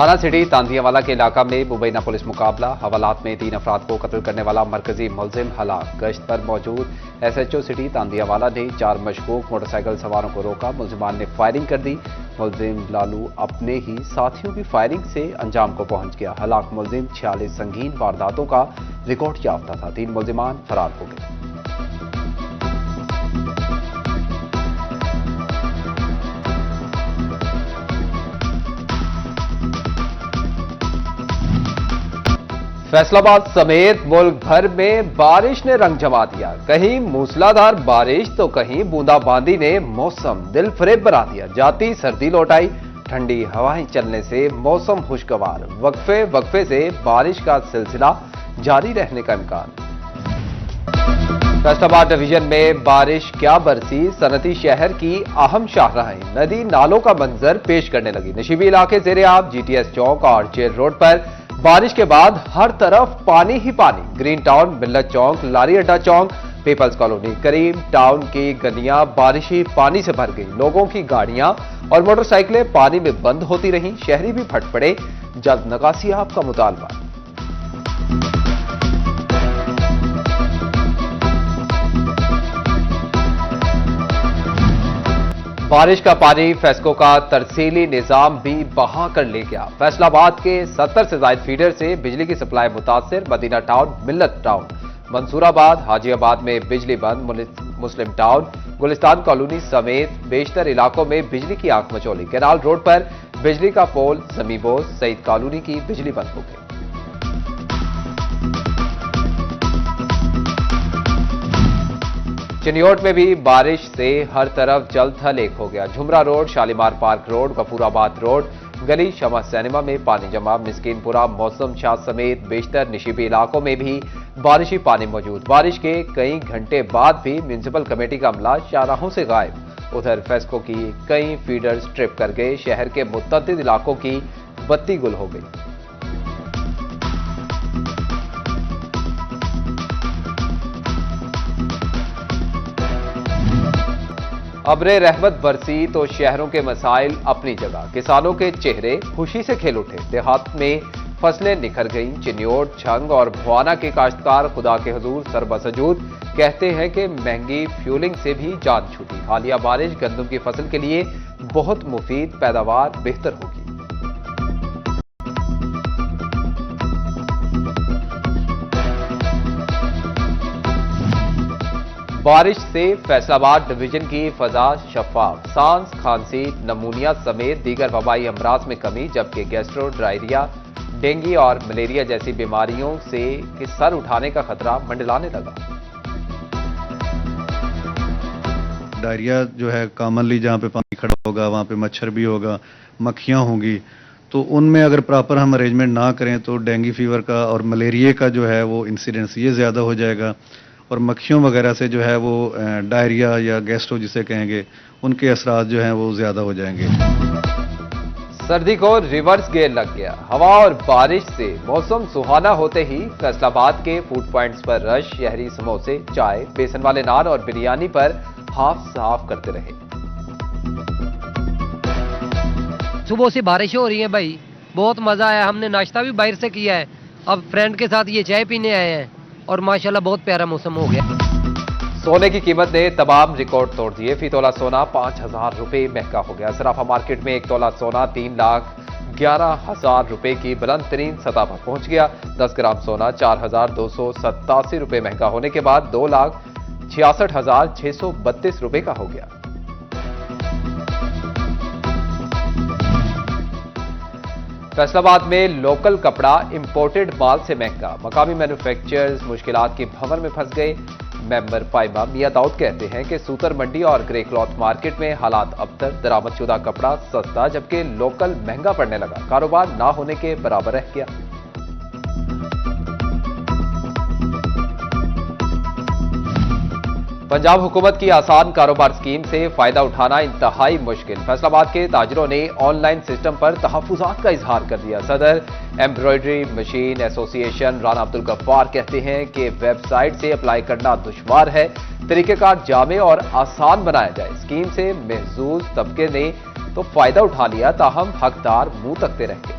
थाना सिटी तांदियावाला के इलाका में मुबैना पुलिस मुकाबला। हवालात में 3 अफराद को कत्ल करने वाला मरकजी मुलजिम हलाक। गश्त पर मौजूद एसएचओ सिटी तांदियावाला ने 4 मशकूक मोटरसाइकिल सवारों को रोका। मुलजिमान ने फायरिंग कर दी। मुलजिम लालू अपने ही साथियों की फायरिंग से अंजाम को पहुंच गया। हलाक मुलजिम 46 संगीन वारदातों का रिकॉर्ड याफ्ता था। 3 मुलजिमान फरार हो गए। फैसलाबाद समेत मुल्क भर में बारिश ने रंग जमा दिया। कहीं मूसलाधार बारिश तो कहीं बूंदाबांदी ने मौसम दिलफरेब बना दिया। जाती सर्दी लौट आई। ठंडी हवाएं चलने से मौसम खुशगवार। वक्फे वक्फे से बारिश का सिलसिला जारी रहने का इम्कान। फैसलाबाद डिवीजन में बारिश क्या बरसी। सनती शहर की अहम शाहराहें नदी नालों का मंजर पेश करने लगी। नशीबी इलाके ज़ेरे-आब जीटीएस चौक और जेल रोड पर बारिश के बाद हर तरफ पानी ही पानी। ग्रीन टाउन, मिल्लत चौक, लारी अड्डा चौक, पीपल्स कॉलोनी, करीम टाउन की गलियां बारिशी पानी से भर गई। लोगों की गाड़ियां और मोटरसाइकिलें पानी में बंद होती रहीं। शहरी भी फट पड़े। जल्द नकासियाब का मुतालबा। बारिश का पानी फेस्को का तरसीली निजाम भी बहा कर ले गया। फैसलाबाद के 70 से ज्यादा फीडर से बिजली की सप्लाई मुतासिर। मदीना टाउन, मिल्लत टाउन, मंसूराबाद, हाजीआबाद में बिजली बंद। मुस्लिम टाउन, गुलिस्तान कॉलोनी समेत बेशतर इलाकों में बिजली की आंख मचौली। कैनाल रोड पर बिजली का पोल जमीबोज। सईद कॉलोनी की बिजली बंद हो गई। चिन्योट में भी बारिश से हर तरफ जल थल एक हो गया। Jhumra Road, Shalimar Park Road, Ghafoorabad Road, गली शमा सिनेमा में पानी जमा। मिस्कीनपुरा, मौसम शाह समेत बेशतर निशिबी इलाकों में भी बारिशी पानी मौजूद। बारिश के कई घंटे बाद भी म्यूनिसिपल कमेटी का अमला शाहराहों से गायब। उधर फेस्को की कई फीडर्स ट्रिप कर गए। शहर के मुत्तअद्दिद इलाकों की बत्ती गुल हो गई। अब्रे रहमत बरसी तो शहरों के मसाइल अपनी जगह। किसानों के चेहरे खुशी से खिल उठे। देहात में फसलें निखर गईं। चिन्योट, छंग और भुआना के काश्तकार खुदा के हुजूर सरबसजूद कहते हैं कि महंगी फ्यूलिंग से भी जान छूटी। हालिया बारिश गंदम की फसल के लिए बहुत मुफीद, पैदावार बेहतर होगी। बारिश से फैसलाबाद डिवीजन की फजा शफाफ। सांस, खांसी, नमूनिया समेत दीगर वबाई अमराज में कमी, जबकि गैस्ट्रो, डायरिया, डेंगू और मलेरिया जैसी बीमारियों से सर उठाने का खतरा मंडलाने लगा। डायरिया जो है कॉमनली जहाँ पे पानी खड़ा होगा वहाँ पे मच्छर भी होगा, मक्खियाँ होंगी, तो उनमें अगर प्रॉपर हम अरेंजमेंट ना करें तो डेंगू फीवर का और मलेरिया का जो है वो इंसिडेंस ये ज़्यादा हो जाएगा। और मक्खियों वगैरह से जो है वो डायरिया या गैस्ट्रो जिसे कहेंगे उनके असरात जो हैं वो ज़्यादा हो जाएंगे। सर्दी को रिवर्स गियर लग गया। हवा और बारिश से मौसम सुहाना होते ही फैसलाबाद के फूड पॉइंट्स पर रश। शहरी समोसे, चाय, बेसन वाले नान और बिरयानी पर हाफ साफ करते रहे। सुबह से बारिश हो रही है भाई, बहुत मजा आया। हमने नाश्ता भी बाहर से किया है। अब फ्रेंड के साथ ये चाय पीने आए हैं और माशाल्लाह बहुत प्यारा मौसम हो गया। सोने की कीमत ने तमाम रिकॉर्ड तोड़ दिए। फी तोला सोना 5,000 रुपए महंगा हो गया। सराफा मार्केट में 1 तोला सोना 3,11,000 रुपए की बुलंद तरीन सतह पर पहुंच गया। 10 ग्राम सोना 4,287 रुपए महंगा होने के बाद 2,66,632 रुपए का हो गया। फैसलाबाद में लोकल कपड़ा इंपोर्टेड माल से महंगा। मकामी मैन्युफैक्चरर्स मुश्किलात की भंवर में फंस गए। मेंबर पाइमा मियां दाऊद कहते हैं कि सूतर मंडी और ग्रे क्लॉथ मार्केट में हालात अबतर। दरामदशुदा कपड़ा सस्ता जबकि लोकल महंगा पड़ने लगा। कारोबार ना होने के बराबर रह गया। पंजाब हुकूमत की आसान कारोबार स्कीम से फायदा उठाना इंतहाई मुश्किल। फैसलाबाद के ताजरों ने ऑनलाइन सिस्टम पर तहफुजात का इजहार कर दिया। सदर embroidery machine association Rana Abdul Ghaffar कहते हैं कि वेबसाइट से अप्लाई करना दुश्वार है। तरीकेकार जामे और आसान बनाया जाए। स्कीम से महजूज तबके ने तो फायदा उठा लिया, ताहम हकदार मुंह तकते रह गए।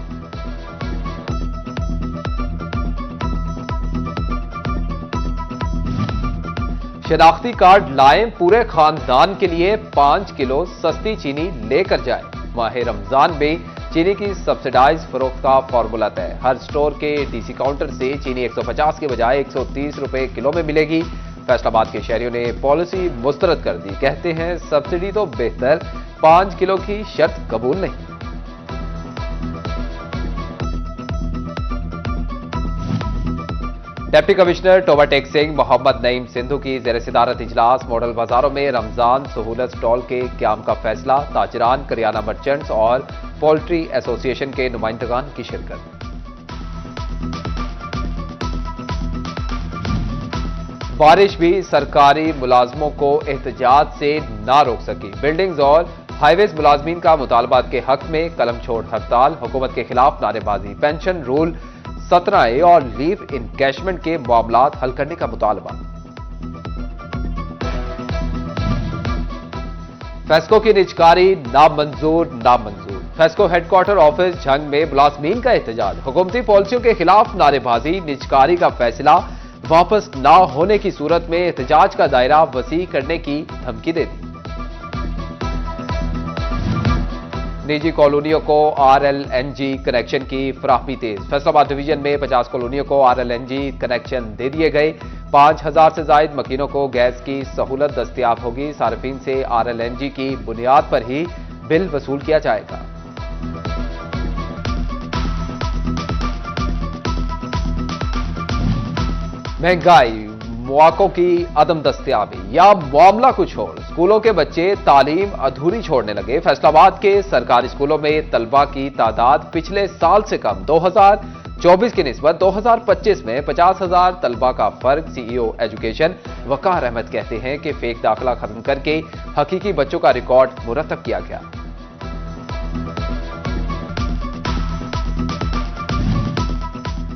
शनाख्ती कार्ड लाएं, पूरे खानदान के लिए 5 किलो सस्ती चीनी लेकर जाएं। माह रमजान में चीनी की सब्सिडाइज फरोख्त का फॉर्मूला तय। हर स्टोर के डीसी काउंटर से चीनी 150 के बजाय 130 रुपए किलो में मिलेगी। फैसलाबाद के शहरियों ने पॉलिसी मुस्तरद कर दी। कहते हैं सब्सिडी तो बेहतर, 5 किलो की शर्त कबूल नहीं। डिप्टी कमिश्नर टोबा टेक सिंह मोहम्मद नईम सिंधु की जेर सदारत इजलास। मॉडल बाजारों में रमजान सहूलत स्टॉल के क्याम का फैसला। ताजरान, करियाना मर्चेंट्स और पोल्ट्री एसोसिएशन के नुमाइंदगान की शिरकत। बारिश भी सरकारी मुलाजमों को एहतजाज से ना रोक सकी। बिल्डिंग्स और हाईवेज मुलाजमीन का मुतालबात के हक में कलम छोड़ हड़ताल। हुकूमत के खिलाफ नारेबाजी। पेंशन रूल 17A और लीव इनकैशमेंट के मामलात हल करने का मुतालबा। फेस्को की निजकारी नामंजूर। फेस्को हेडक्वार्टर ऑफिस झंग में मुलाजमीन का एहतजाज। हुकूमती पॉलिसियों के खिलाफ नारेबाजी। निजकारी का फैसला वापस ना होने की सूरत में एहतजाज का दायरा वसी करने की धमकी दे दी। निजी कॉलोनियों को RLNG कनेक्शन की फराहमी तेज। फैसलाबाद डिवीजन में 50 कॉलोनियों को RLNG कनेक्शन दे दिए गए। 5000 से जायद मकीनों को गैस की सहूलत दस्तयाब होगी। सार्फिन से RLNG की बुनियाद पर ही बिल वसूल किया जाएगा। महंगाई, मौकों की अदम दस्तयाबी या मामला कुछ और। स्कूलों के बच्चे तालीम अधूरी छोड़ने लगे। फैसलाबाद के सरकारी स्कूलों में तलबा की तादाद पिछले साल से कम। 2024 की निस्बत 2025 में 50,000 तलबा का फर्क। CEO एजुकेशन वकार अहमद कहते हैं कि फेक दाखिला खत्म करके हकीकी बच्चों का रिकॉर्ड मुरतब किया गया।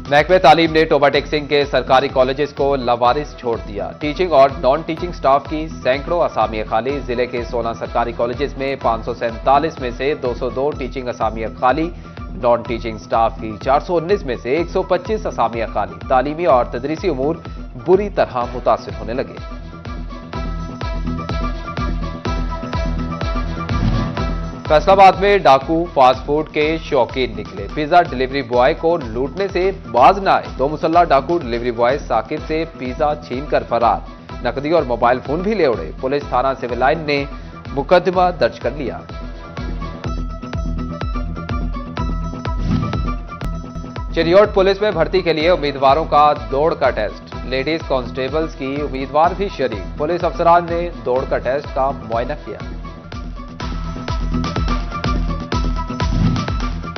महकमे तालीम ने टोबा टेक सिंह के सरकारी कॉलेजेस को लवारिस छोड़ दिया। टीचिंग और नॉन टीचिंग स्टाफ की सैकड़ों असामियां खाली। जिले के 16 सरकारी कॉलेजेस में 547 में से 202 टीचिंग असामियां खाली। नॉन टीचिंग स्टाफ की 419 में से 125 असामियां खाली। तालीमी और तदरीसी उमूर बुरी तरह मुतासिर होने लगे। फैसलाबाद में डाकू फास्ट फूड के शौकीन निकले। पिज्जा डिलीवरी बॉय को लूटने से बाज न आए। 2 मुसल्ला डाकू डिलीवरी बॉय साकिब से पिज्जा छीनकर फरार। नकदी और मोबाइल फोन भी ले उड़े। पुलिस थाना सिविल लाइन ने मुकदमा दर्ज कर लिया। चिरियोट पुलिस में भर्ती के लिए उम्मीदवारों का दौड़ का टेस्ट। लेडीज कांस्टेबल्स की उम्मीदवार भी शरीक। पुलिस अफसरान ने दौड़ का टेस्ट का मुआयना किया।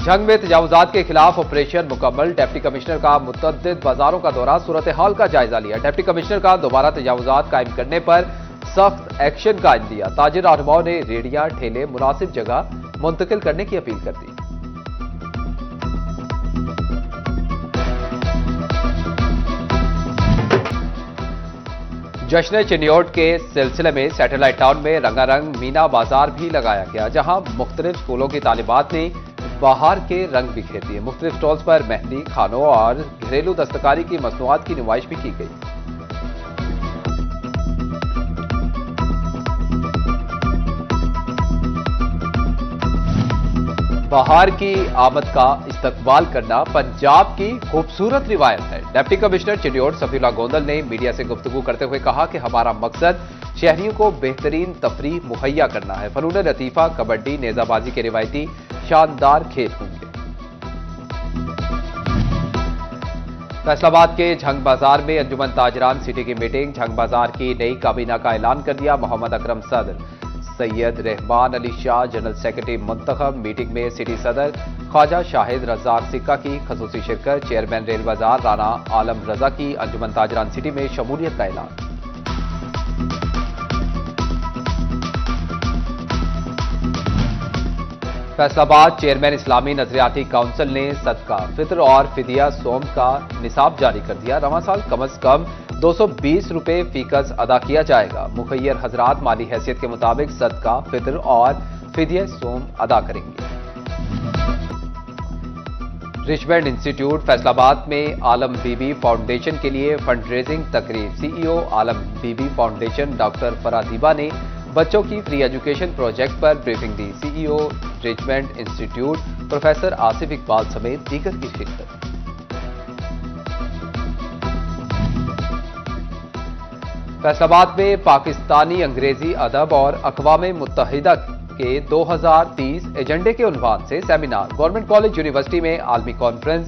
झंग में तजावुजात के खिलाफ ऑपरेशन मुकम्मल। डिप्टी कमिश्नर का मुतअद्दिद बाजारों का दौरा, सूरत हाल का जायजा लिया। डिप्टी कमिश्नर का दोबारा तजावुजात कायम करने पर सख्त एक्शन का दिया। ताजिर रहनुमाओं ने रेहड़ियां ठेले मुनासिब जगह मुंतकिल करने की अपील कर दी। जश्न चिन्योट के सिलसिले में सैटेलाइट टाउन में रंगारंग मीना बाजार भी लगाया गया, जहां मुख्तलिफ स्कूलों की तालिबात ने बाहर के रंग बिखेर दिए। मुख्तलिफ स्टॉल्स पर मेहंदी, खानों और घरेलू दस्तकारी की मसनूआत की नुमाइश भी की गई। बाहर की आमद का इस्तकबाल करना पंजाब की खूबसूरत रिवायत है। डिप्टी कमिश्नर चिन्योट सफीउल्लाह गोंदल ने मीडिया से गुफ्तगू करते हुए कहा कि हमारा मकसद शहरियों को बेहतरीन तफरीह मुहैया करना है। फनून लतीफा, कबड्डी, नेजाबाजी के रिवायती शानदार खेल होंगे। फैसलाबाद के झंग बाजार में अंजुमन ताजरान सिटी की मीटिंग। झंग बाजार की नई काबीना का ऐलान कर दिया। मोहम्मद अकरम सदर, सैयद रहमान अली शाह जनरल सेक्रेटरी मुंतखब। मीटिंग में सिटी सदर ख्वाजा शाहिद रज़ाक सिक्का की खसूसी शिरकत। चेयरमैन रेल बाजार राना आलम रजा की अंजुमन ताजरान सिटी में शमूलियत का ऐलान। फैसलाबाद चेयरमैन इस्लामी नजरियाती काउंसिल ने सदका फितर और फिदिया सोम का निसाब जारी कर दिया। रवां साल कम अज कम 220 रुपए फीकस अदा किया जाएगा। मुखय्यर हजरात माली हैसियत के मुताबिक सदका फितर और फिदिया सोम अदा करेंगे। रिचमंड इंस्टीट्यूट फैसलाबाद में आलम बीबी फाउंडेशन के लिए फंड रेजिंग तकरीब। CEO Alam Bibi Foundation doctor Faradiba ने बच्चों की फ्री एजुकेशन प्रोजेक्ट पर ब्रीफिंग दी। CEO Richmond Institute professor Asif Iqbal समेत दीगर की शिरकत। फैसलाबाद में पाकिस्तानी अंग्रेजी अदब और अक़वाम मुत्तहिदा के 2030 एजेंडे के उन्वान से सेमिनार। गवर्नमेंट कॉलेज यूनिवर्सिटी में आलमी conference.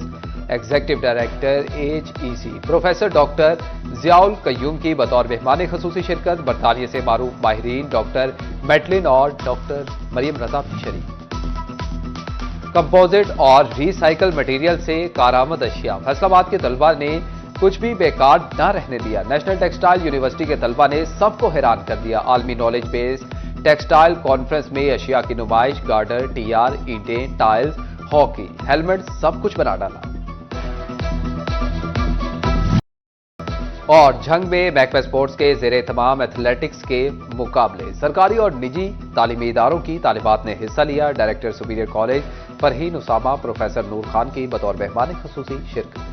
Executive director HEC professor doctor Ziaul Qayyum की बतौर मेहमान खसूसी शिरकत। बरतानिया से मारूफ माहिरीन डॉक्टर मैटलिन और डॉक्टर मरियम रजा भी शरीक। कंपोजिट और रिसाइकल मटेरियल से कारआमद अशिया। फैसलाबाद के तलबा ने कुछ भी बेकार न रहने दिया। नेशनल टेक्सटाइल यूनिवर्सिटी के तलबा ने सबको हैरान कर दिया। आलमी नॉलेज बेस्ड टेक्सटाइल कॉन्फ्रेंस में अशिया की नुमाइश। गार्डर, टीआर, ईंटें, टाइल्स, हॉकी, हेलमेट सब कुछ बना डाला। और झंग में महकमा स्पोर्ट्स के जेर तमाम एथलेटिक्स के मुकाबले। सरकारी और निजी तालीमी इदारों की तालिबात ने हिस्सा लिया। Director Superior College Farheen Usama professor Noor Khan की बतौर मेहमान खसूसी शिरकत।